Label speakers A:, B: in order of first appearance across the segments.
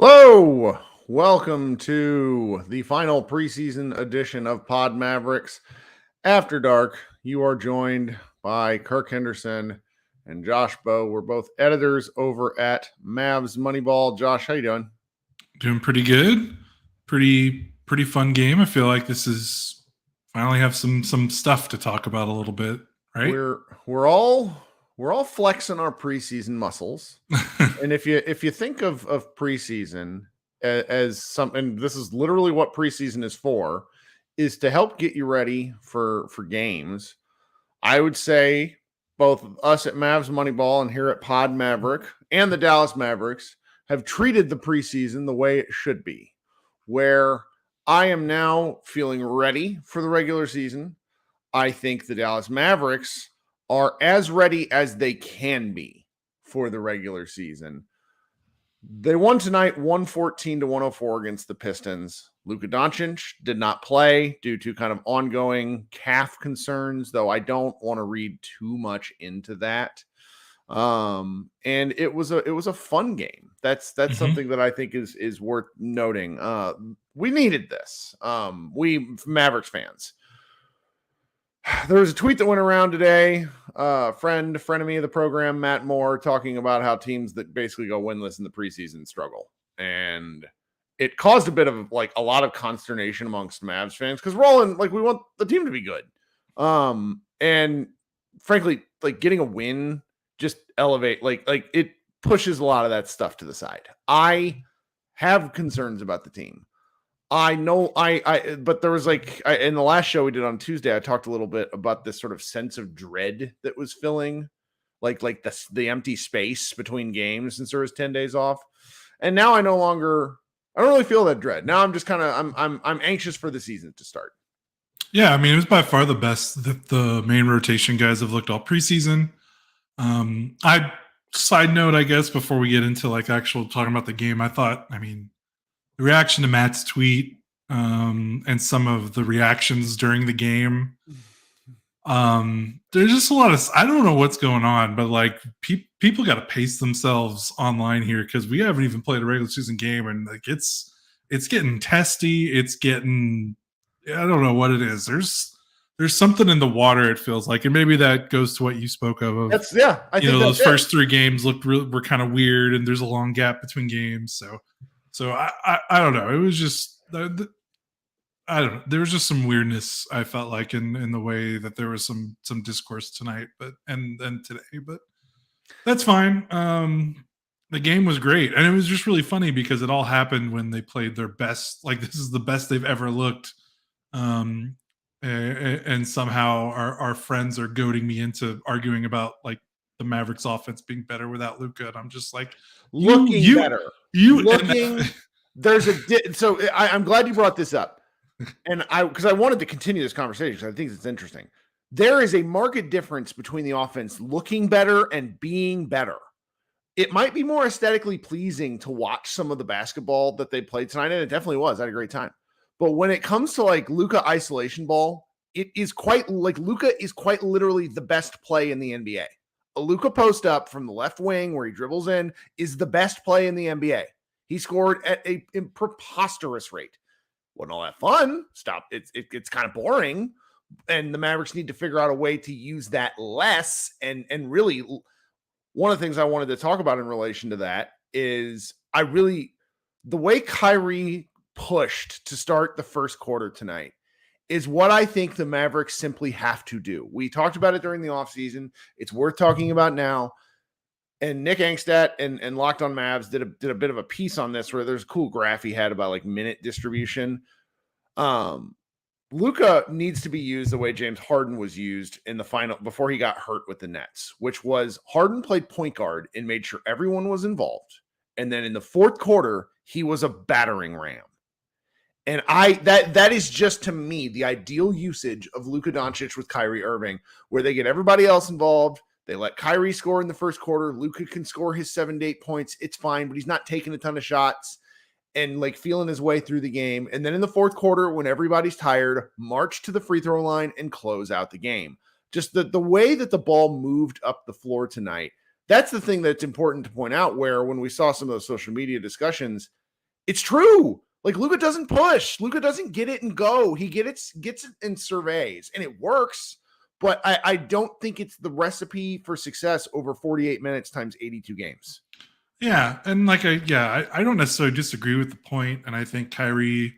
A: Hello, welcome to the final preseason edition of Pod Mavericks. After dark, you are joined by Kirk Henderson and Josh Bowe. We're both editors over at Mavs Moneyball. Josh, how you doing?
B: Doing pretty good. Pretty fun game. I feel like this is finally have some stuff to talk about a little bit, right?
A: We're all flexing our preseason muscles. And if you think of preseason as something, this is literally what preseason is for, is to help get you ready for games. I would say both us at Mavs Moneyball and here at Pod Maverick and the Dallas Mavericks have treated the preseason the way it should be, where I am now feeling ready for the regular season. I think the Dallas Mavericks are as ready as they can be for the regular season. They won tonight 114-104 against the Pistons. Luka Doncic did not play due to kind of ongoing calf concerns, though I don't want to read too much into that. And it was a fun game. That's something that I think is worth noting. We needed this. We Mavericks fans. There was a tweet that went around today. Frenemy of the program, Matt Moore, talking about how teams that basically go winless in the preseason struggle. And it caused a bit of a lot of consternation amongst Mavs fans because we're all we want the team to be good. And frankly, getting a win just elevate, it pushes a lot of that stuff to the side. I have concerns about the team. I know but there was in the last show we did on Tuesday, I talked a little bit about this sort of sense of dread that was filling the empty space between games since there was 10 days off. And now I don't really feel that dread. Now I'm just I'm anxious for the season to start.
B: Yeah. I mean, it was by far the best that the main rotation guys have looked all preseason. Side note, I guess, before we get into actual talking about the game, the reaction to Matt's tweet and some of the reactions during the game, there's just a lot of, I don't know what's going on, but people got to pace themselves online here because we haven't even played a regular season game, and it's getting testy. It's getting, I don't know what it is. There's something in the water, it feels like, and maybe that goes to what you spoke of.
A: I think
B: those first three games were kind of weird, and there's a long gap between games, So I don't know. It was just I don't know. There was just some weirdness, I felt like, in the way that there was some discourse tonight, and today. But that's fine. The game was great, and it was just really funny because it all happened when they played their best. This is the best they've ever looked. And somehow our friends are goading me into arguing about the Mavericks offense being better without Luka, and I'm just
A: looking better. So I'm glad you brought this up, and because I wanted to continue this conversation because I think it's interesting. There is a marked difference between the offense looking better and being better. It might be more aesthetically pleasing to watch some of the basketball that they played tonight, and it definitely was. I had a great time. But when it comes to Luka isolation ball, it is quite Luka is quite literally the best play in the NBA. A Luka post up from the left wing where he dribbles in is the best play in the NBA. He scored at a preposterous rate. Wasn't all that fun. Stop. It's kind of boring. And the Mavericks need to figure out a way to use that less. And really, one of the things I wanted to talk about in relation to that is the way Kyrie pushed to start the first quarter tonight is what I think the Mavericks simply have to do. We talked about it during the offseason. It's worth talking about now. And Nick Angstadt and Locked on Mavs did a bit of a piece on this where there's a cool graph he had about minute distribution. Luka needs to be used the way James Harden was used in the final before he got hurt with the Nets, which was Harden played point guard and made sure everyone was involved. And then in the fourth quarter, he was a battering ram. And that is just to me the ideal usage of Luka Doncic with Kyrie Irving, where they get everybody else involved. They let Kyrie score in the first quarter. Luka can score his 7 to 8 points. It's fine, but he's not taking a ton of shots and like feeling his way through the game. And then in the fourth quarter, when everybody's tired, march to the free throw line and close out the game. Just the way that the ball moved up the floor tonight, that's the thing that's important to point out, where when we saw some of those social media discussions, it's true. Like Luka doesn't push. Luka doesn't get it and go. He gets it in surveys, and it works. But I don't think it's the recipe for success over 48 minutes times 82 games.
B: Yeah, and like I don't necessarily disagree with the point, and I think Kyrie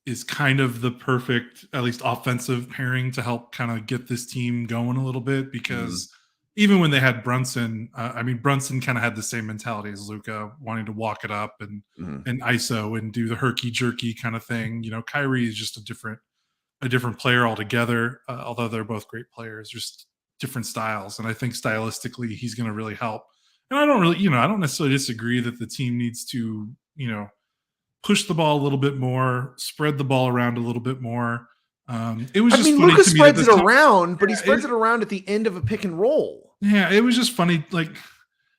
B: is kind of the perfect, at least offensive pairing to help kind of get this team going a little bit, because even when they had Brunson, Brunson kind of had the same mentality as Luka, wanting to walk it up and ISO and do the herky jerky kind of thing. You know, Kyrie is just a different player altogether, although they're both great players, just different styles, and I think stylistically he's going to really help. And I don't necessarily disagree that the team needs to, push the ball a little bit more, spread the ball around a little bit more. It was funny
A: Luka
B: to me
A: spreads it around, but he spreads it around at the end of a pick and roll.
B: Yeah, it was just funny. Like,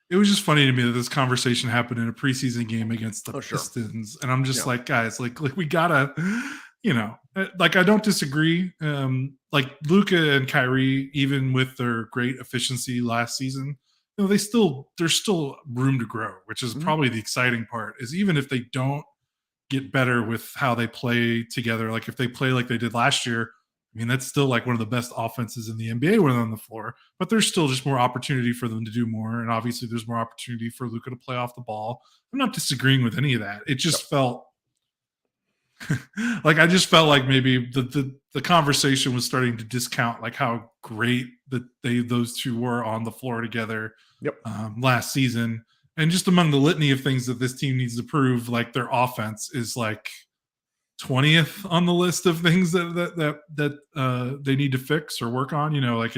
B: it was just funny to me that this conversation happened in a preseason game against the Pistons, and I'm just like, guys, like we gotta, like I don't disagree. Like Luka and Kyrie, even with their great efficiency last season, there's still room to grow, which is probably the exciting part. Is even if they don't get better with how they play together, like if they play like they did last year, I mean, that's still like one of the best offenses in the NBA when they're on the floor, but there's still just more opportunity for them to do more. And obviously there's more opportunity for Luka to play off the ball. I'm not disagreeing with any of that. It just felt like, I just felt like maybe the conversation was starting to discount like how great that those two were on the floor together last season. And just among the litany of things that this team needs to prove, like their offense is like 20th on the list of things that they need to fix or work on. Like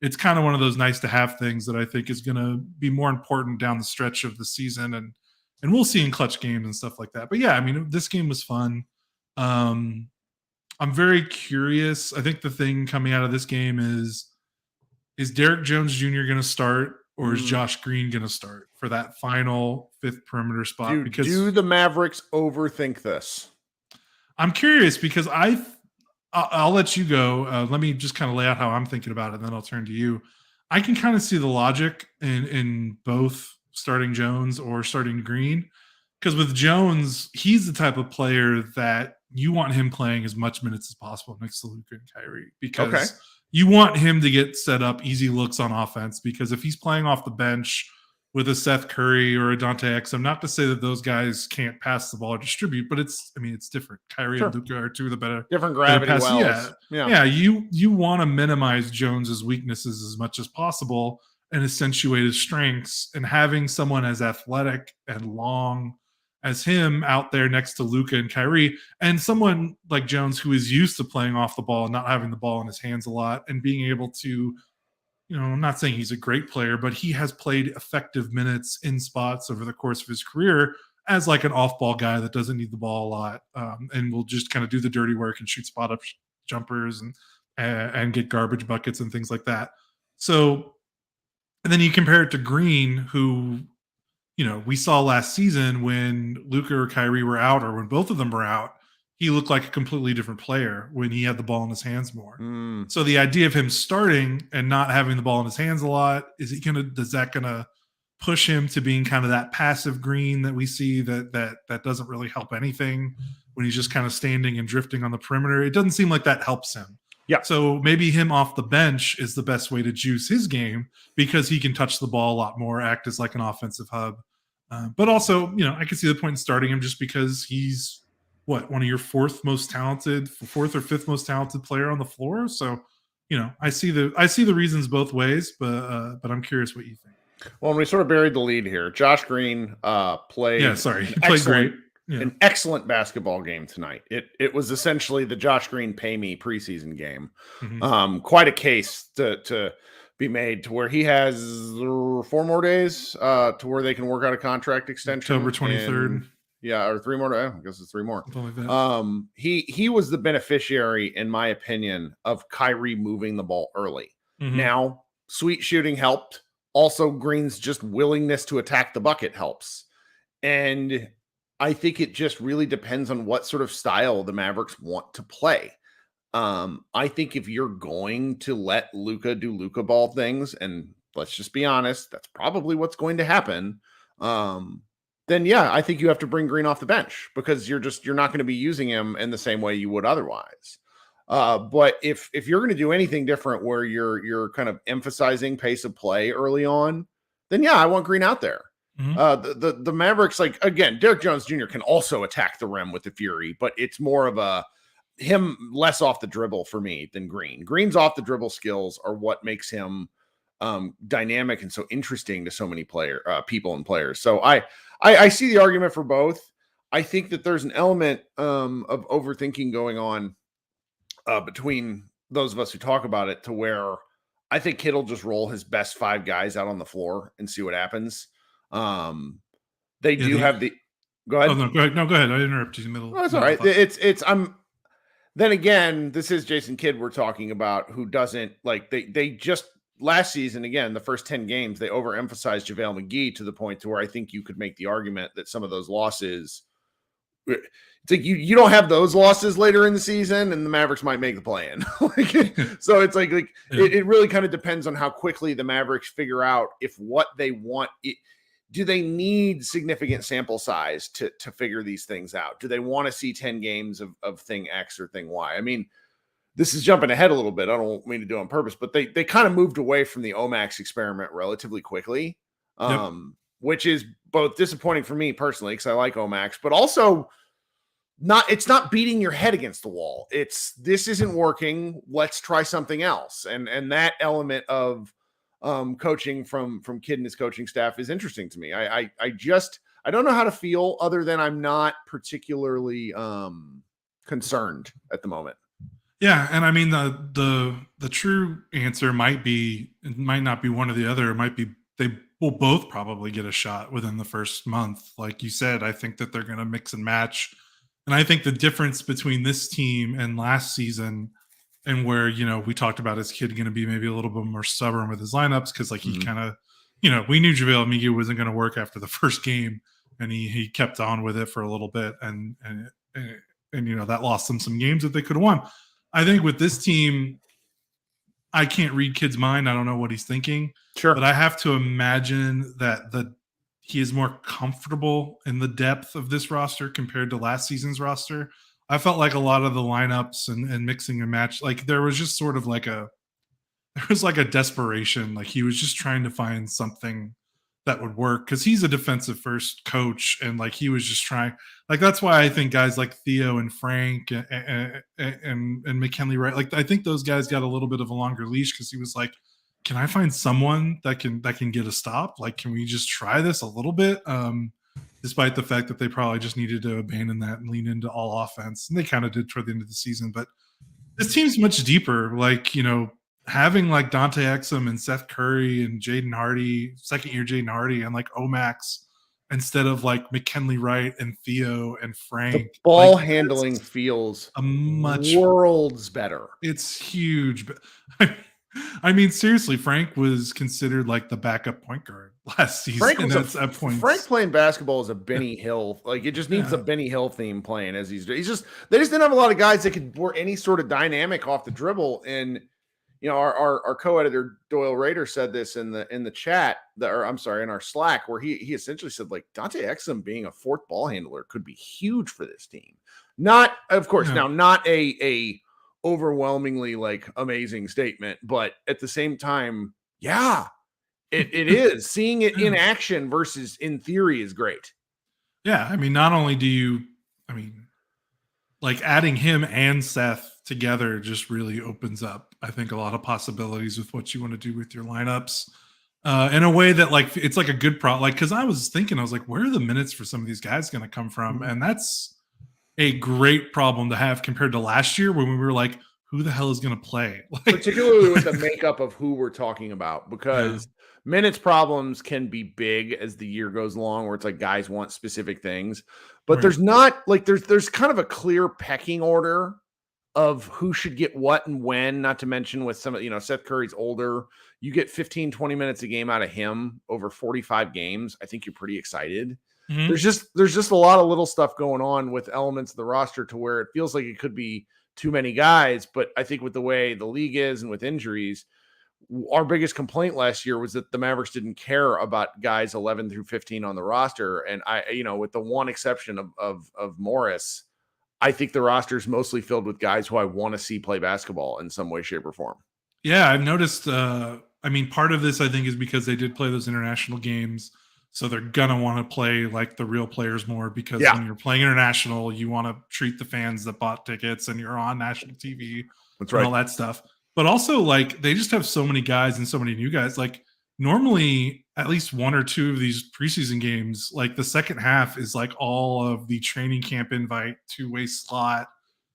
B: it's kind of one of those nice to have things that I think is going to be more important down the stretch of the season, and we'll see in clutch games and stuff like that. But yeah, I mean, this game was fun. I'm very curious. I think the thing coming out of this game is Derek Jones Jr. going to start, or is Josh Green going to start for that final fifth perimeter spot?
A: Because do the Mavericks overthink this?
B: I'm curious because I'll let you go. Let me just kind of lay out how I'm thinking about it, and then I'll turn to you. I can kind of see the logic in both starting Jones or starting Green, because with Jones, he's the type of player that you want him playing as much minutes as possible next to Luka and Kyrie, because you want him to get set up easy looks on offense, because if he's playing off the bench with a Seth Curry or a Dante Exum, not to say that those guys can't pass the ball or distribute, but it's different. Kyrie and Luka are two of the better.
A: Different gravity wells.
B: Yeah. You want to minimize Jones's weaknesses as much as possible and accentuate his strengths, and having someone as athletic and long as him out there next to Luka and Kyrie, and someone like Jones who is used to playing off the ball and not having the ball in his hands a lot, and being able to, I'm not saying he's a great player, but he has played effective minutes in spots over the course of his career as like an off-ball guy that doesn't need the ball a lot, and will just kind of do the dirty work and shoot spot-up jumpers and get garbage buckets and things like that. So, and then you compare it to Green, who, we saw last season when Luka or Kyrie were out, or when both of them were out, he looked like a completely different player when he had the ball in his hands more. So the idea of him starting and not having the ball in his hands a lot, is that gonna push him to being kind of that passive Green that we see that doesn't really help anything when he's just kind of standing and drifting on the perimeter? It doesn't seem like that helps him.
A: Yeah.
B: So maybe him off the bench is the best way to juice his game, because he can touch the ball a lot more, act as like an offensive hub. But also, I can see the point in starting him just because he's one of your fourth or fifth most talented player on the floor. So, I see the reasons both ways, but I'm curious what you think.
A: Well, we sort of buried the lead here. Josh Green played.
B: Yeah, sorry, he played great.
A: an excellent basketball game tonight. It was essentially the Josh Green pay me preseason game. Quite a case to be made to where he has 4 more days to where they can work out a contract extension.
B: October 23rd.
A: Or 3 more. I guess it's 3 more.
B: Like that.
A: He was the beneficiary, in my opinion, of Kyrie moving the ball early. Now, sweet shooting helped. Also, Green's just willingness to attack the bucket helps. And I think it just really depends on what sort of style the Mavericks want to play. I think if you're going to let Luka do Luka ball things, and let's just be honest, that's probably what's going to happen. Then yeah, I think you have to bring Green off the bench because you're not going to be using him in the same way you would otherwise. But if you're going to do anything different where you're kind of emphasizing pace of play early on, then yeah, I want Green out there. The Mavericks, like, again, Derek Jones Jr. can also attack the rim with the fury, but it's more of him less off the dribble for me than Green. Green's off the dribble skills are what makes him dynamic and so interesting to so many people and players. So I see the argument for both. I think that there's an element of overthinking going on between those of us who talk about it, to where I think Kitt'll just roll his best 5 guys out on the floor and see what happens. They do have the. Go ahead.
B: Oh, no, go ahead. No, go ahead. I interrupted you in the middle.
A: No, it's all right. Then again, this is Jason Kidd we're talking about, who doesn't like they just last season, again, the first 10 games, they overemphasized JaVale McGee to the point to where I think you could make the argument that some of those losses, it's like you don't have those losses later in the season and the Mavericks might make the play-in. So it's like it really kind of depends on how quickly the Mavericks figure out if what they want. Do they need significant sample size to figure these things out? Do they want to see 10 games of thing X or thing Y? I mean, this is jumping ahead a little bit. I don't mean to do it on purpose, but they kind of moved away from the Omax experiment relatively quickly, which is both disappointing for me personally because I like Omax, but also it's not beating your head against the wall. It's this isn't working. Let's try something else. And that element of coaching from Kidd and his coaching staff is interesting to me. I don't know how to feel other than I'm not particularly concerned at the moment.
B: Yeah, and I mean the true answer might not be one or the other. It might be they will both probably get a shot within the first month. Like you said, I think that they're going to mix and match. And I think the difference between this team and last season, and where, we talked about his Kidd going to be maybe a little bit more stubborn with his lineups because like he kind of, we knew JaVale McGee wasn't going to work after the first game, and he kept on with it for a little bit, and that lost them some games that they could have won. I think with this team, I can't read Kidd's mind. I don't know what he's thinking.
A: Sure,
B: but I have to imagine that he is more comfortable in the depth of this roster compared to last season's roster. I felt like a lot of the lineups and mixing and match, like there was just sort of like a desperation. Like he was just trying to find something that would work because he's a defensive first coach. And like, he was just trying, like, that's why I think guys like Theo and Frank and McKinley, right? Like, I think those guys got a little bit of a longer leash because he was like, can I find someone that can get a stop? Like, can we just try this a little bit? Despite the fact that they probably just needed to abandon that and lean into all offense. And they kind of did toward the end of the season. But this team's much deeper. Like, having like Dante Exum and Seth Curry and Jaden Hardy, second-year Jaden Hardy, and like Omax instead of like McKinley Wright and Theo and Frank.
A: The ball handling feels
B: a much
A: worlds better.
B: It's huge. But I mean, seriously, Frank was considered like the backup point guard last season.
A: Frank playing basketball is a Benny Hill. Like it just needs a Benny Hill theme playing as they just didn't have a lot of guys that were any sort of dynamic off the dribble. And our co-editor Doyle Rader said this in the chat in our Slack, where he essentially said like Dante Exum being a fourth ball handler could be huge for this team. Not, of course, now not a overwhelmingly like amazing statement, but at the same time, it is. Seeing it in action versus in theory is great.
B: Yeah, I mean, not only like adding him and Seth together just really opens up, I think, a lot of possibilities with what you want to do with your lineups. in a way that like it's like a good problem. Like, because I was thinking, I was like, where are the minutes for some of these guys going to come from? And that's a great problem to have compared to last year when we were like, who the hell is going to play? Like,
A: particularly with the makeup of who we're talking about, because minutes problems can be big as the year goes along, where it's like guys want specific things, but
B: Right.
A: there's not like there's kind of a clear pecking order of who should get what and when, not to mention with some, Seth Curry's older. You get 15, 20 minutes a game out of him over 45 games. I think you're pretty excited.
B: Mhm.
A: There's just a lot of little stuff going on with elements of the roster to where it feels like it could be too many guys. But I think with the way the league is and with injuries, our biggest complaint last year was that the Mavericks didn't care about guys 11 through 15 on the roster. And with the one exception of Morris, I think the roster is mostly filled with guys who I want to see play basketball in some way, shape, or form.
B: Yeah, I've noticed. I mean, part of this I think is because they did play those international games, so they're gonna want to play like the real players more. Because
A: Yeah,
B: when you're playing international, you want to treat the fans that bought tickets, and you're on national TV
A: that's
B: and
A: right.
B: all that stuff. But also, like, they just have so many guys and so many new guys. Like, normally, at least one or two of these preseason games, like the second half is like all of the training camp invite, two-way slot.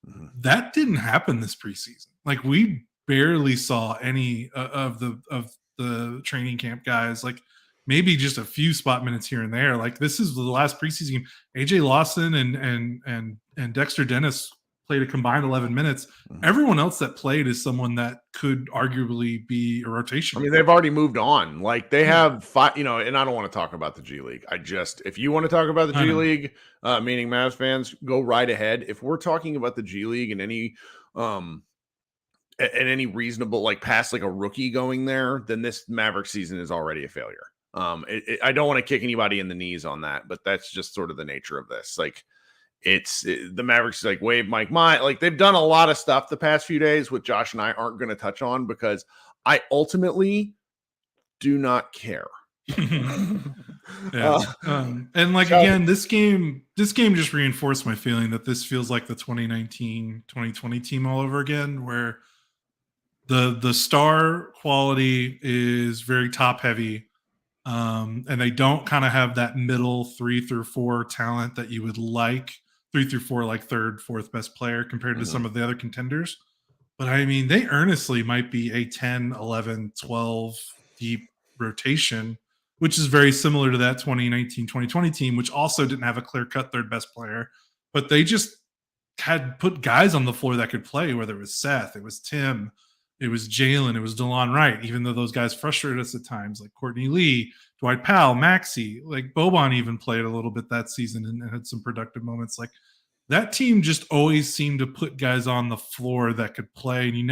A: Mhm.
B: That didn't happen this preseason. Like, we barely saw any of the training camp guys. Like, maybe just a few spot minutes here and there. Like, this is the last preseason game. AJ Lawson and Dexter Dennis played a combined 11 minutes.
A: Mhm.
B: Everyone else that played is someone that could arguably be a rotation.
A: I mean, they've already moved on. Like they
B: Yeah.
A: have five, and I don't want to talk about the G League. If you want to talk about the
B: I
A: G
B: know.
A: League, meaning Mavs fans, go right ahead. If we're talking about the G League and um, any reasonable, like past like a rookie going there, then this Maverick season is already a failure. I don't want to kick anybody in the knees on that, but that's just sort of the nature of this. Like the Mavericks like wave Mike Mine. Like they've done a lot of stuff the past few days, which Josh and I aren't going to touch on because I ultimately do not care.
B: Yeah. And like
A: so-
B: again, this game just reinforced my feeling that this feels like the 2019-2020 team all over again, where the star quality is very top heavy. And they don't kind of have that middle 3 through 4 talent that you would like. 3 through 4, like third, fourth best player compared to some of the other contenders. But I mean, they earnestly might be a 10, 11, 12 deep rotation, which is very similar to that 2019-2020 team, which also didn't have a clear cut third best player. But they just had put guys on the floor that could play, whether it was Seth, it was Tim, it was Jalen, it was DeLon Wright, even though those guys frustrated us at times, like Courtney Lee, Dwight Powell, Maxey, like Boban even played a little bit that season and had some productive moments. Like that team just always seemed to put guys on the floor that could play. And you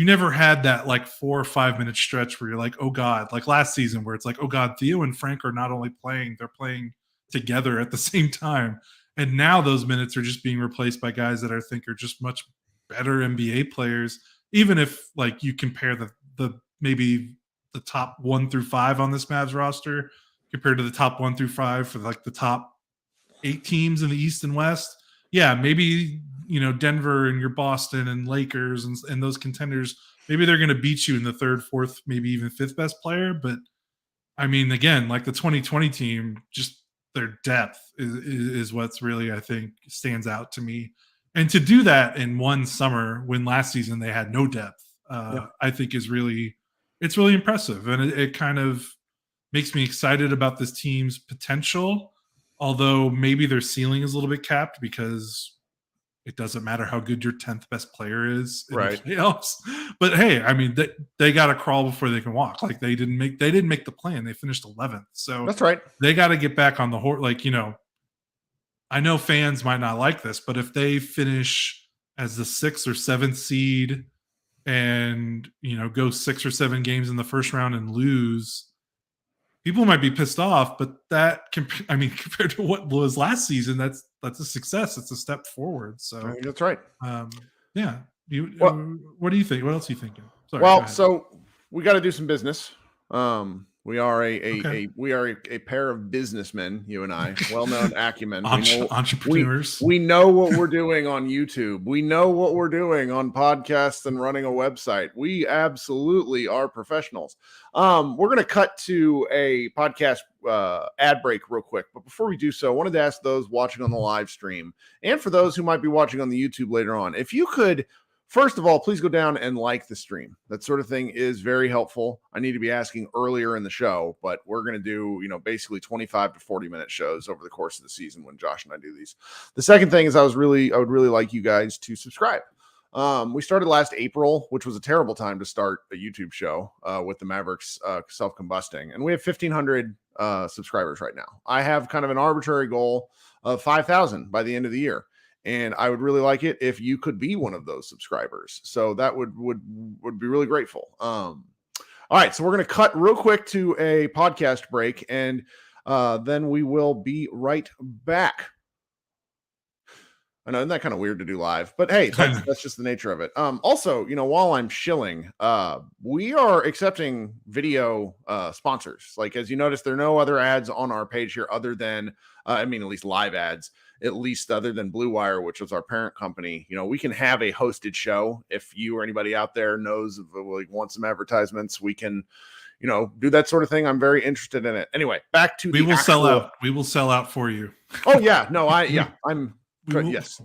B: never had that like 4 or 5 minute stretch where you're like, oh God, like last season where it's like, oh God, Theo and Frank are not only playing, they're playing together at the same time. And now those minutes are just being replaced by guys that I think are just much better NBA players. Even if like you compare the maybe the top 1 through 5 on this Mavs roster compared to the top 1 through 5 for like the top 8 teams in the East and West. Yeah, maybe Denver and your Boston and Lakers and those contenders, maybe they're going to beat you in the third, fourth, maybe even fifth best player. But I mean, again, like the 2020 team, just their depth is what's really, I think, stands out to me. And to do that in one summer when last season they had no depth, I think it's really impressive. And it kind of makes me excited about this team's potential, although maybe their ceiling is a little bit capped because it doesn't matter how good your 10th best player is in
A: Right.
B: the playoffs. But hey, I mean, they got to crawl before they can walk. Like they didn't make the plan. They finished 11th. So
A: That's right.
B: they got to get back on the horse. Like, I know fans might not like this, but if they finish as the 6th or 7th seed and, go 6 or 7 games in the first round and lose, people might be pissed off, but compared to what was last season, that's a success. It's a step forward. So
A: That's right.
B: yeah.
A: Well,
B: What do you think? What else are you thinking? Sorry.
A: Well, so we got to do some business. We are
B: Okay.
A: a pair of businessmen, you and I, well-known acumen.
B: Entrepreneurs.
A: We know what we're doing on YouTube. We know what we're doing on podcasts and running a website. We absolutely are professionals. We're going to cut to a podcast ad break real quick. But before we do so, I wanted to ask those watching on the live stream and for those who might be watching on the YouTube later on, if you could, first of all, please go down and like the stream. That sort of thing is very helpful. I need to be asking earlier in the show, but we're going to do, basically 25 to 40-minute shows over the course of the season when Josh and I do these. The second thing is I would really like you guys to subscribe. We started last April, which was a terrible time to start a YouTube show with the Mavericks self-combusting. And we have 1,500 subscribers right now. I have kind of an arbitrary goal of 5,000 by the end of the year. And I would really like it if you could be one of those subscribers. So that would be really grateful. All right, so we're going to cut real quick to a podcast break, and then we will be right back. I know, isn't that kind of weird to do live? But hey, that's just the nature of it. Also, while I'm shilling, we are accepting video sponsors. Like, as you notice, there are no other ads on our page here other than, at least live ads. At least other than Blue Wire, which was our parent company. We can have a hosted show. If you or anybody out there knows of want some advertisements, we can, do that sort of thing. I'm very interested in it. Anyway, back to
B: sell out. We will sell out for you.
A: Oh yeah, no, I'm good. Yes,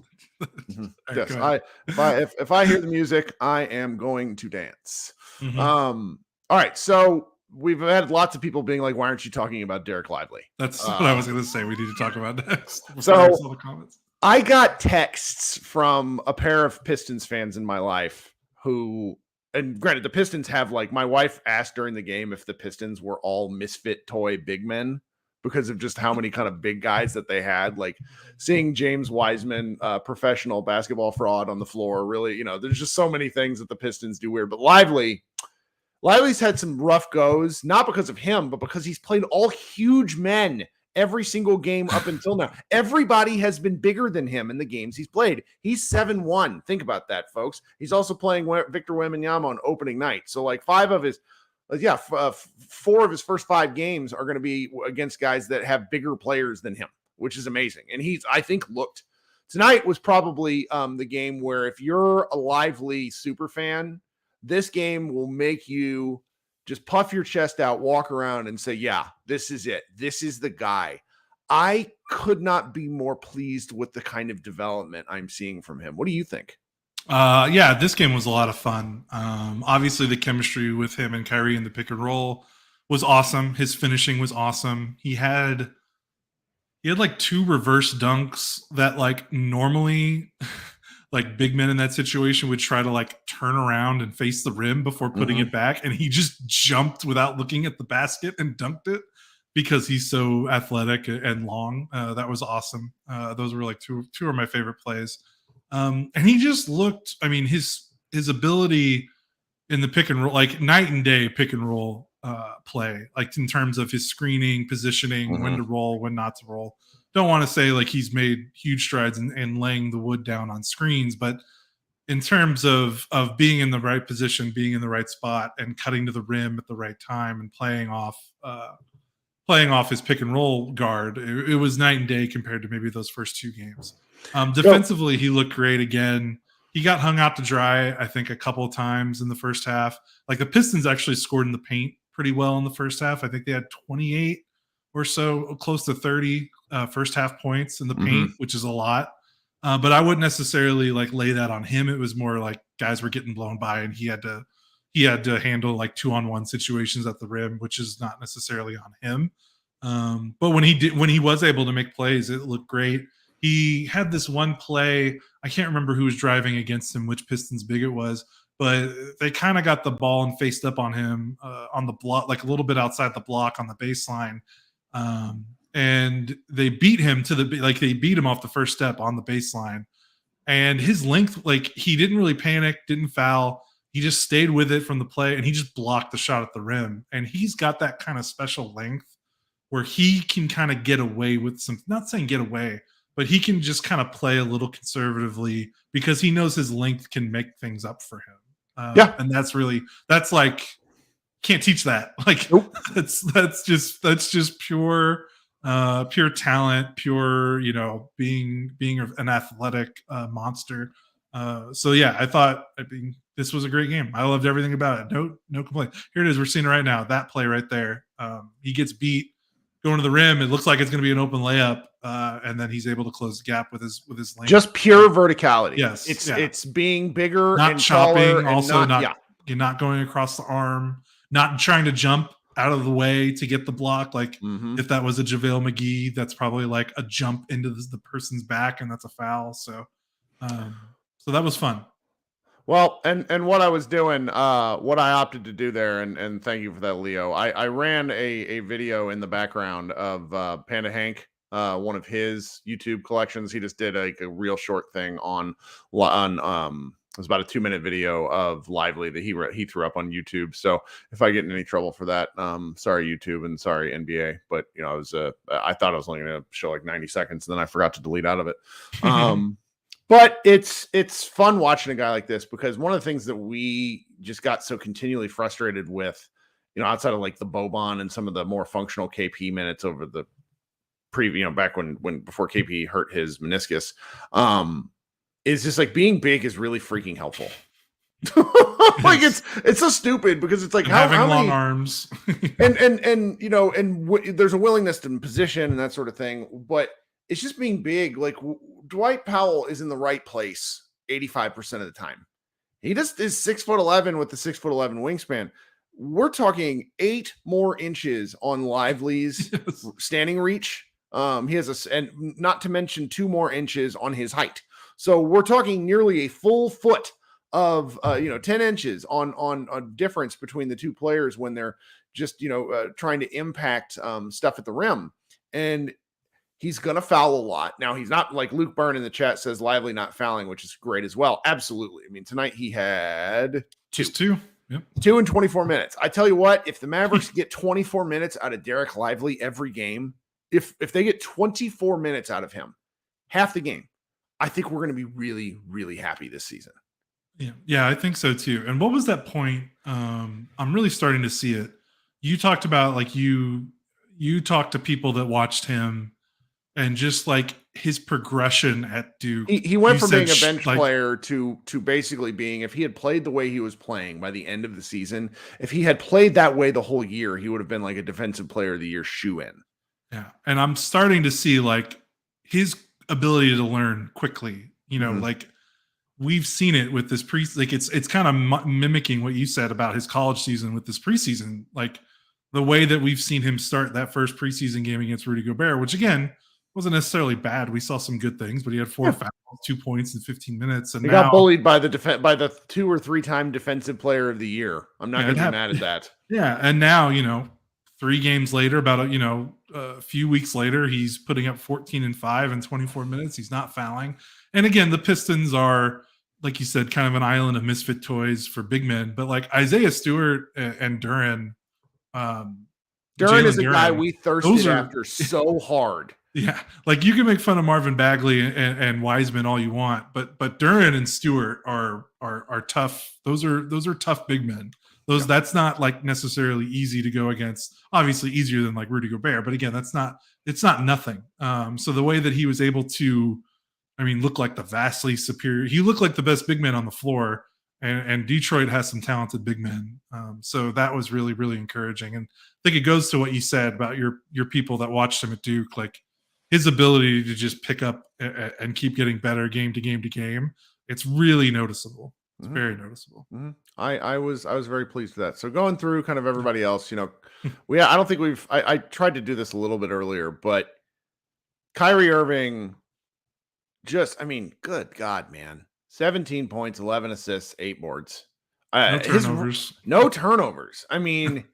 A: yes. If I hear the music, I am going to dance.
B: Mm-hmm.
A: All right, so we've had lots of people being like, why aren't you talking about Derek Lively?
B: That's what I was going to say. We need to talk about next.
A: So I got texts from a pair of Pistons fans in my life who, and granted, the Pistons have my wife asked during the game if the Pistons were all misfit toy big men because of just how many kind of big guys that they had. Like seeing James Wiseman, professional basketball fraud on the floor, really, there's just so many things that the Pistons do weird. But Lively's had some rough goes, not because of him, but because he's played all huge men every single game up until now. Everybody has been bigger than him in the games he's played. He's 7'1". Think about that, folks. He's also playing Victor Wembanyama on opening night. So 4 of his first 5 games are going to be against guys that have bigger players than him, which is amazing. And I think tonight was probably the game where if you're a Lively super fan, this game will make you just puff your chest out, walk around and say, yeah, this is it. This is the guy. I could not be more pleased with the kind of development I'm seeing from him. What do you think?
B: Yeah, this game was a lot of fun. Obviously, the chemistry with him and Kyrie in the pick and roll was awesome. His finishing was awesome. He had 2 reverse dunks that normally big men in that situation would try to turn around and face the rim before putting it back. And he just jumped without looking at the basket and dunked it because he's so athletic and long. That was awesome. Those were two of my favorite plays. And he just looked, his ability in the pick and roll, night and day pick and roll play, in terms of his screening, positioning, when to roll, when not to roll. Don't want to say he's made huge strides in laying the wood down on screens, but in terms of being in the right position, being in the right spot, and cutting to the rim at the right time, and playing off his pick and roll guard, it was night and day compared to maybe those first 2 games. Defensively, he looked great again. He got hung out to dry, I think, a couple of times in the first half. The Pistons actually scored in the paint pretty well in the first half. I think they had 28 or so, close to 30 first half points in the paint, which is a lot. But I wouldn't necessarily lay that on him. It was more guys were getting blown by, and he had to handle 2-on-1 situations at the rim, which is not necessarily on him. But when he was able to make plays, it looked great. He had this one play. I can't remember who was driving against him, which Pistons big it was, but they kind of got the ball and faced up on him on the block, a little bit outside the block on the baseline. And they beat him they beat him off the first step on the baseline, and his length, he didn't really panic, didn't foul. He just stayed with it from the play, and he just blocked the shot at the rim. And he's got that kind of special length where he can kind of get away with not saying get away, but he can just kind of play a little conservatively because he knows his length can make things up for him. And that's can't teach that. Like
A: Nope.
B: that's just pure talent, pure, being an athletic monster. So yeah, I mean, this was a great game. I loved everything about it. No complaint. Here it is. We're seeing it right now. That play right there. He gets beat going to the rim. It looks like it's going to be an open layup, and then he's able to close the gap with his length.
A: Just pure verticality.
B: Yes,
A: it's being bigger,
B: not
A: and
B: chopping,
A: taller,
B: also
A: and
B: you're not going across the arm, not trying to jump out of the way to get the block. Like if that was a JaVale McGee, that's probably like a jump into the person's back, and that's a foul. So that was fun.
A: Well, and what I was doing, what I opted to do there, and thank you for that, Leo. I ran a video in the background of Panda Hank, one of his YouTube collections. He just did a real short thing on it was about a 2-minute video of Lively that he threw up on YouTube. So if I get in any trouble for that, sorry YouTube and sorry NBA. But I thought I was only going to show like 90 seconds, and then I forgot to delete out of it. But it's fun watching a guy like this, because one of the things that we just got so continually frustrated with, outside of like the Boban and some of the more functional KP minutes over the back when before KP hurt his meniscus, is just like being big is really freaking helpful. Like it's so stupid, because it's like
B: having long arms
A: and there's a willingness to position and that sort of thing, but it's just being big. Like Dwight Powell is in the right place 85% of the time. He just is 6'11" with the 6'11" wingspan. We're talking 8 more inches on Lively's standing reach. He has and not to mention 2 more inches on his height. So we're talking nearly a full foot of 10 inches on a difference between the two players when they're just trying to impact stuff at the rim. And he's going to foul a lot. Now, he's not like Luke Byrne in the chat says Lively not fouling, which is great as well. Absolutely. I mean, tonight he had
B: just 2. Yep.
A: 2 in 24 minutes. I tell you what, if the Mavericks get 24 minutes out of Derek Lively every game, if they get 24 minutes out of him, half the game, I think we're going to be really, really happy this season.
B: Yeah, I think so too. And what was that point? I'm really starting to see it. You talked about like you talked to people that watched him, and just like his progression at Duke.
A: He went from being a bench player to basically being, if he had played the way he was playing by the end of the season, if he had played that way the whole year, he would have been like a defensive player of the year shoe-in.
B: Yeah. And I'm starting to see like his ability to learn quickly, like we've seen it with this it's kind of mimicking what you said about his college season with this preseason, like the way that we've seen him start that first preseason game against Rudy Gobert, which again wasn't necessarily bad. We saw some good things, but he had 4 fouls, 2 points in 15 minutes. And
A: he got bullied by the 2 or 3 time defensive player of the year. I'm not going to be mad at that.
B: Yeah. And now, 3 games later, about a few weeks later, he's putting up 14 and 5 in 24 minutes. He's not fouling. And again, the Pistons are, like you said, kind of an island of misfit toys for big men. But like Isaiah Stewart and Duren,
A: Duren is a guy we thirsted after so hard.
B: Yeah, like you can make fun of Marvin Bagley and Wiseman all you want, but Duren and Stewart are tough. Those are tough big men. That's not like necessarily easy to go against. Obviously easier than like Rudy Gobert, but again, it's not nothing. So the way that he was able to, look like the vastly superior. He looked like the best big man on the floor, and Detroit has some talented big men. So that was really, really encouraging. And I think it goes to what you said about your people that watched him at Duke, like his ability to just pick up and keep getting better game to game to game. It's really noticeable. It's very noticeable.
A: Mm-hmm. I was very pleased with that. So going through kind of everybody else, I don't think I tried to do this a little bit earlier, but Kyrie Irving good God, man. 17 points, 11 assists, 8 boards.
B: No turnovers.
A: No turnovers. When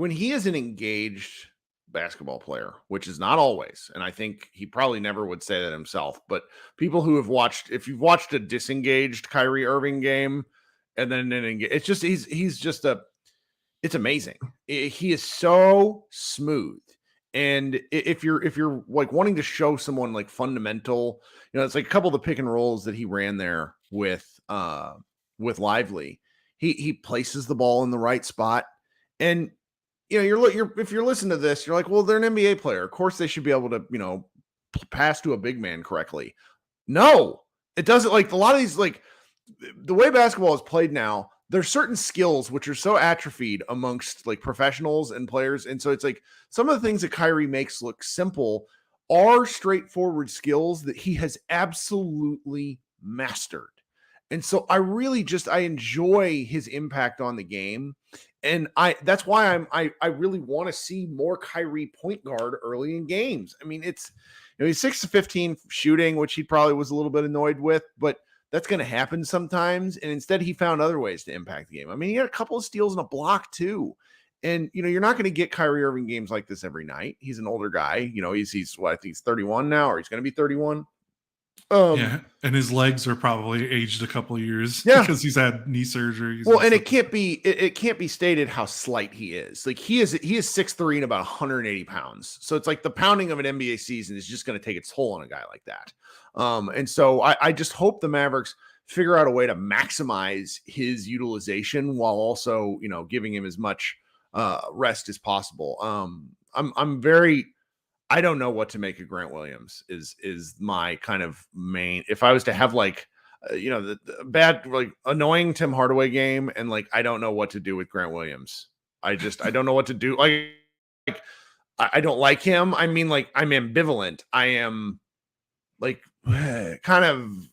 A: he is an engaged basketball player, which is not always, and I think he probably never would say that himself, but people who have watched, if you've watched a disengaged Kyrie Irving game and then it's just it's amazing. He is so smooth. And if you're like wanting to show someone like fundamental, it's like a couple of the pick and rolls that he ran there with Lively. He places the ball in the right spot. And you're if you're listening to this, you're like, well, they're an NBA player. Of course they should be able to, pass to a big man correctly. No, it doesn't. Like a lot of these, like the way basketball is played now, there's certain skills which are so atrophied amongst like professionals and players. And so it's like some of the things that Kyrie makes look simple are straightforward skills that he has absolutely mastered. And so I enjoy his impact on the game. And that's why I really want to see more Kyrie point guard early in games. I mean, he's 6 to 15 shooting, which he probably was a little bit annoyed with, but that's going to happen sometimes. And instead he found other ways to impact the game. I mean, he had a couple of steals and a block too. And, you're not going to get Kyrie Irving games like this every night. He's an older guy. He's what, I think he's 31 now, or he's going to be 31.
B: Yeah, and his legs are probably aged a couple of years because he's had knee surgery.
A: Well, and it can't be stated how slight he is. Like he is 6'3" and about 180 pounds. So it's like the pounding of an NBA season is just going to take its toll on a guy like that. And so I just hope the Mavericks figure out a way to maximize his utilization while also, giving him as much rest as possible. I don't know what to make of Grant Williams is my kind of main, if I was to have like, the bad, like annoying Tim Hardaway game. And like, I don't know what to do with Grant Williams. I don't know what to do. Like I don't like him. I mean, like I'm ambivalent. I am like kind of,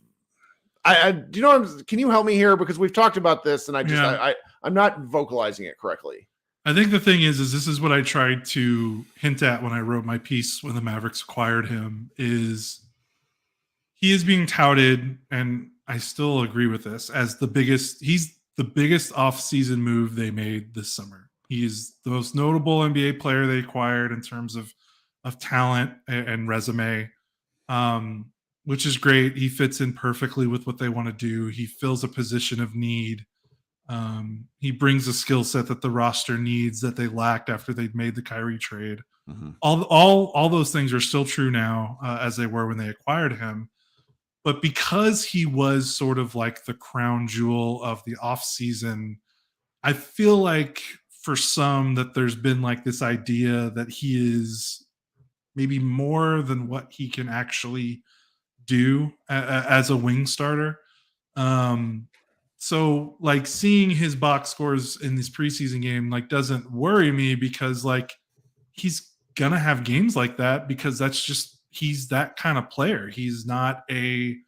A: can you help me here? Because we've talked about this and I'm not vocalizing it correctly.
B: I think the thing is this is what I tried to hint at when I wrote my piece when the Mavericks acquired him, is he is being touted, and I still agree with this, as he's the biggest off-season move they made this summer. He is the most notable NBA player they acquired in terms of talent and resume, which is great. He fits in perfectly with what they want to do. He fills a position of need. He brings a skill set that the roster needs that they lacked after they'd made the Kyrie trade. Mm-hmm. All those things are still true now, as they were when they acquired him. But because he was sort of like the crown jewel of the offseason, I feel like for some that there's been like this idea that he is maybe more than what he can actually do as a wing starter. So like seeing his box scores in this preseason game, like doesn't worry me, because like he's going to have games like that, because that's just, he's that kind of player. He is not the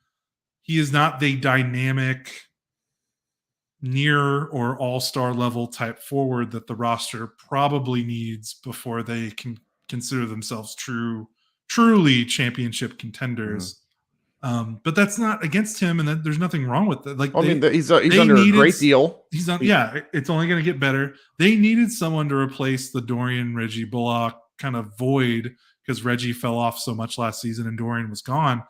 B: dynamic near or all-star level type forward that the roster probably needs before they can consider themselves truly championship contenders. Mm-hmm. But that's not against him, and there's nothing wrong with it. Like,
A: he's under a great deal.
B: It's only going to get better. They needed someone to replace the Dorian Reggie Bullock kind of void, because Reggie fell off so much last season and Dorian was gone.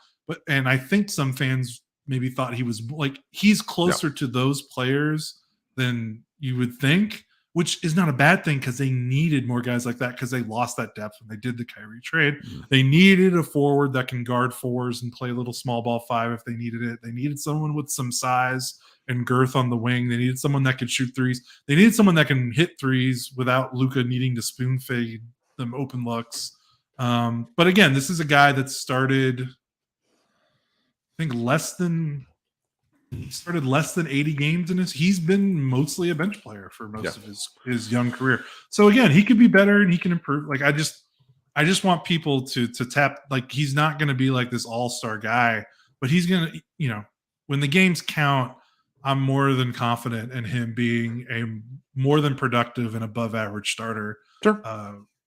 B: And I think some fans maybe thought he was like, he's closer to those players than you would think, which is not a bad thing, because they needed more guys like that, because they lost that depth when they did the Kyrie trade. Mm-hmm. They needed a forward that can guard fours and play a little small ball five if they needed it. They needed someone with some size and girth on the wing. They needed someone that could shoot threes. They needed someone that can hit threes without Luka needing to spoon fade them open looks. But again, this is a guy that started, I think, less than 80 games in he's been mostly a bench player for most of his young career. So again, he could be better and he can improve. Like I just want people to tap, like he's not going to be like this all-star guy, but he's going to, when the games count, I'm more than confident in him being a more than productive and above average starter.
A: Sure.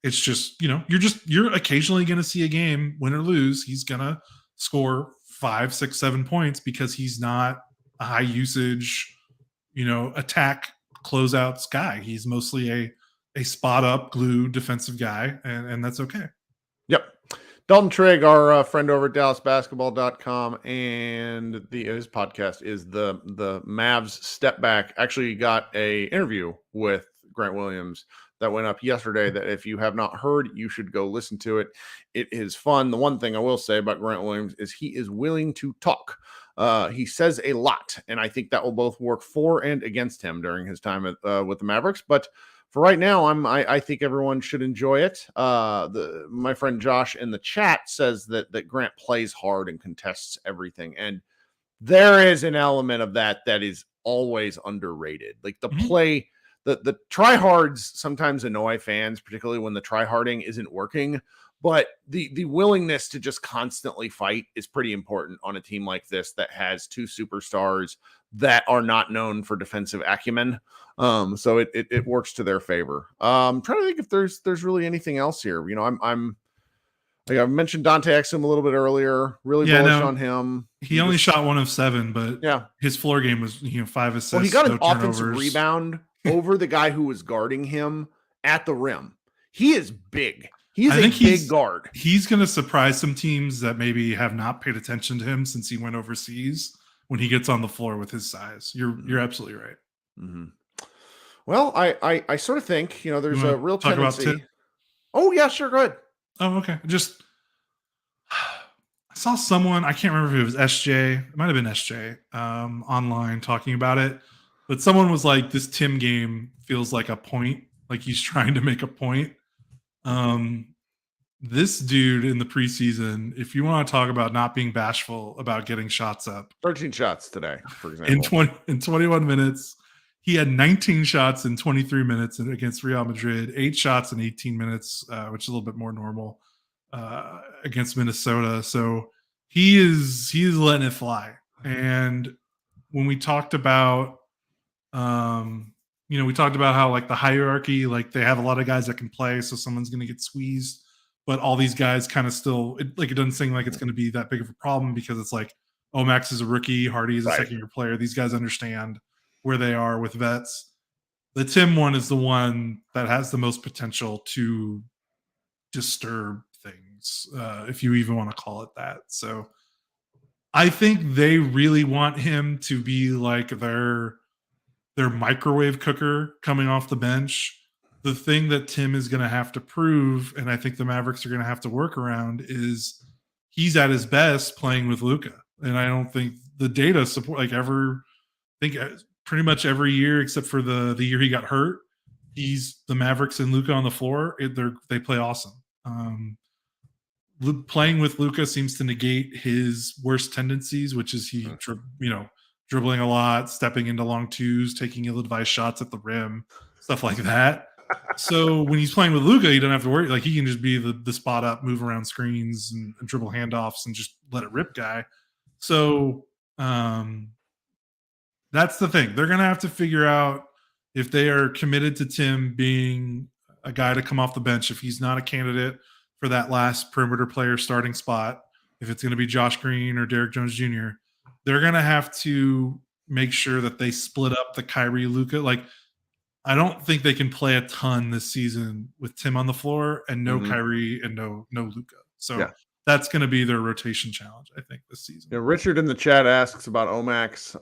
B: It's just, you're occasionally going to see a game, win or lose, he's going to score 5, 6, 7 points, because he's not a high usage, attack closeouts guy. He's mostly a spot up glue defensive guy, and that's okay.
A: Yep. Dalton Trigg, our friend over at DallasBasketball.com, and his podcast is the Mavs Step Back. Actually got a interview with Grant Williams that went up yesterday that if you have not heard, you should go listen to it. It is fun. The one thing I will say about Grant Williams is he is willing to talk. He says a lot, and I think that will both work for and against him during his time with the Mavericks. But for right now, I think everyone should enjoy it. My friend Josh in the chat says that Grant plays hard and contests everything, and there is an element of that is always underrated. Like the play, the tryhards sometimes annoy fans, particularly when the tryharding isn't working. But the willingness to just constantly fight is pretty important on a team like this that has two superstars that are not known for defensive acumen. So it works to their favor. I'm trying to think if there's really anything else here. You know, I'm like I mentioned Dante Exum a little bit earlier. Really bullish on him.
B: He only shot 1 of 7, but
A: yeah,
B: his floor game was 5 assists.
A: Well, he got an offensive rebound over the guy who was guarding him at the rim. He is big. He's a big guard.
B: He's going to surprise some teams that maybe have not paid attention to him since he went overseas when he gets on the floor with his size. You're absolutely right.
A: Mm-hmm. Well, I sort of think, there's a real tendency. Oh, yeah, sure. Go ahead.
B: Oh, okay. I saw someone, I can't remember if it was SJ. It might have been SJ online talking about it. But someone was like, this Tim game feels like a point. Like he's trying to make a point. This dude in the preseason, if you want to talk about not being bashful about getting shots up,
A: 13 shots today, for example.
B: In 21 minutes, he had 19 shots in 23 minutes against Real Madrid, 8 shots in 18 minutes, which is a little bit more normal against Minnesota. So he's letting it fly. And when we talked about we talked about how like the hierarchy, like they have a lot of guys that can play, so someone's going to get squeezed, but all these guys kind of still, it doesn't seem like it's going to be that big of a problem because it's like Omax is a rookie, Hardy is a second-year player. These guys understand where they are with vets. The Tim one is the one that has the most potential to disturb things, if you even want to call it that. So I think they really want him to be like their microwave cooker coming off the bench. The thing that Tim is going to have to prove, and I think the Mavericks are going to have to work around, is he's at his best playing with Luka. And I don't think the data support pretty much every year except for the year he got hurt, the Mavericks and Luka on the floor, they play awesome. Playing with Luka seems to negate his worst tendencies, which is dribbling a lot, stepping into long twos, taking ill-advised shots at the rim, stuff like that. So when he's playing with Luka, you don't have to worry. Like he can just be the spot up, move around screens and dribble handoffs and just let it rip guy. So that's the thing. They're going to have to figure out if they are committed to Tim being a guy to come off the bench, if he's not a candidate for that last perimeter player starting spot, if it's going to be Josh Green or Derek Jones Jr., they're going to have to make sure that they split up the Kyrie Luka. Like, I don't think they can play a ton this season with Tim on the floor and no Kyrie and no Luka. So that's going to be their rotation challenge, I think, this season.
A: Yeah, Richard in the chat asks about Omax.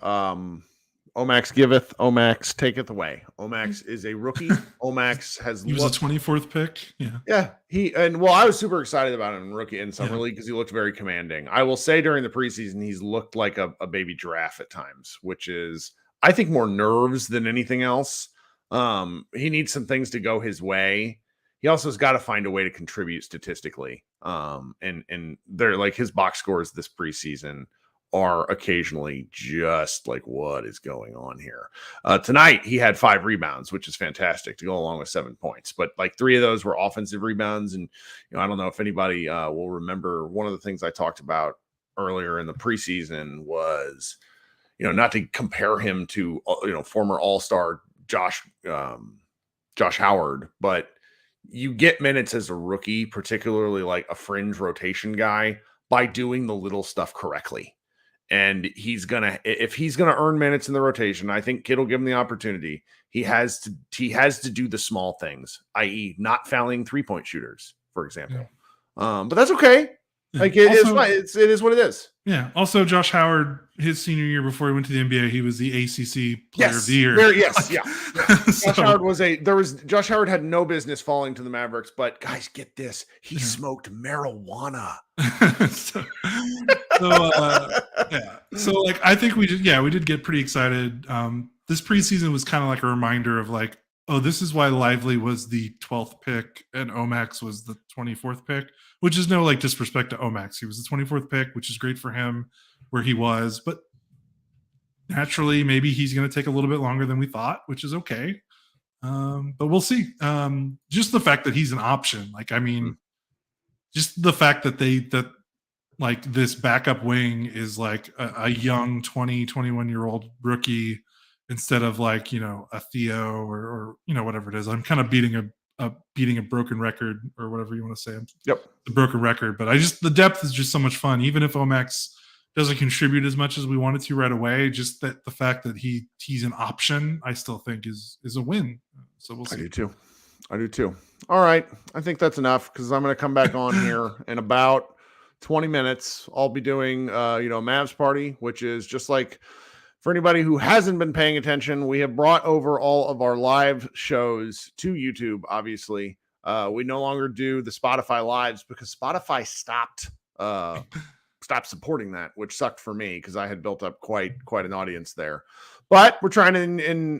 A: Omax giveth, Omax taketh away. Omax is a rookie. Omax
B: he was a 24th pick.
A: Yeah. I was super excited about him in rookie in summer league because he looked very commanding. I will say during the preseason, he's looked like a baby giraffe at times, which is, I think, more nerves than anything else. He needs some things to go his way. He also has got to find a way to contribute statistically. And they're like his box scores this preseason are occasionally just like, what is going on here? Tonight, he had 5 rebounds, which is fantastic to go along with 7 points. But like 3 of those were offensive rebounds. And, I don't know if anybody will remember one of the things I talked about earlier in the preseason was, not to compare him to, former All-Star Josh Howard, but you get minutes as a rookie, particularly like a fringe rotation guy, by doing the little stuff correctly. And if he's gonna earn minutes in the rotation, I think Kidd will give him the opportunity. He has to do the small things, i.e., not fouling 3-point shooters, for example. But that's okay. Like it is fine. It is what it is.
B: Yeah. Also, Josh Howard, his senior year before he went to the NBA, he was the ACC Player of the Year.
A: Josh Howard Josh Howard had no business falling to the Mavericks, but guys, get this: he smoked marijuana.
B: So like I think we did get pretty excited. This preseason was kind of like a reminder of like, oh, this is why Lively was the 12th pick and Omax was the 24th pick, which is no like disrespect to Omax. He was the 24th pick, which is great for him where he was, but naturally maybe he's going to take a little bit longer than we thought, which is okay. But we'll see. Just the fact that he's an option, like, I mean, just the fact that like this backup wing is like a young 21-year-old rookie instead of like, a Theo or whatever it is. I'm kind of beating a broken record or whatever you want to say.
A: Yep.
B: The broken record, but the depth is just so much fun. Even if Omax doesn't contribute as much as we wanted to right away, just that the fact that he's an option, I still think is a win. So we'll see.
A: I do too. All right. I think that's enough because I'm going to come back on here in about 20 minutes. I'll be doing, a Mavs party, which is just like, for anybody who hasn't been paying attention, we have brought over all of our live shows to YouTube, obviously. We no longer do the Spotify lives because Spotify stopped supporting that, which sucked for me because I had built up quite an audience there. But we're trying in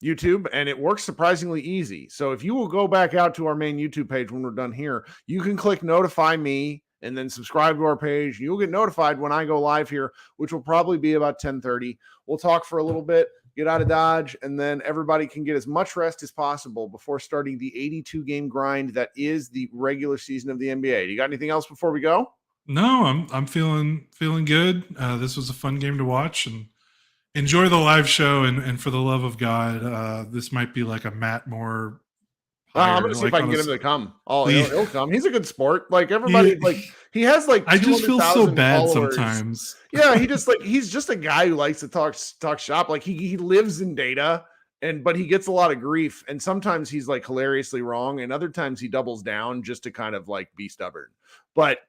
A: YouTube, and it works surprisingly easy. So if you will go back out to our main YouTube page when we're done here, you can click notify me and then subscribe to our page. You'll get notified when I go live here, which will probably be about 10:30. We'll talk for a little bit, get out of Dodge, and then everybody can get as much rest as possible before starting the 82-game grind that is the regular season of the NBA. You got anything else before we go?
B: No, I'm feeling good. This was a fun game to watch and enjoy the live show. And for the love of God, this might be like a Matt Moore.
A: I'm gonna see if I can get him to come. He'll come. He's a good sport. Like everybody, he has like.
B: I just feel so bad
A: followers.
B: Sometimes.
A: Yeah, he's just a guy who likes to talk shop. Like he lives in data, but he gets a lot of grief. And sometimes he's like hilariously wrong, and other times he doubles down just to kind of like be stubborn. But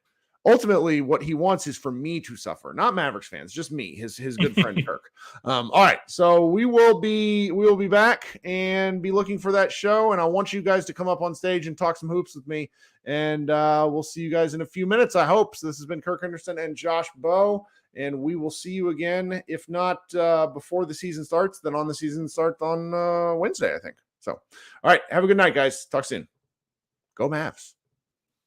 A: ultimately, what he wants is for me to suffer, not Mavericks fans, just me, his good friend Kirk. All right, so we will be back and be looking for that show, and I want you guys to come up on stage and talk some hoops with me, and we'll see you guys in a few minutes, I hope. So this has been Kirk Henderson and Josh Bowe, and we will see you again, if not before the season starts, then on the season start on Wednesday, I think. So, all right, have a good night, guys. Talk soon. Go Mavs.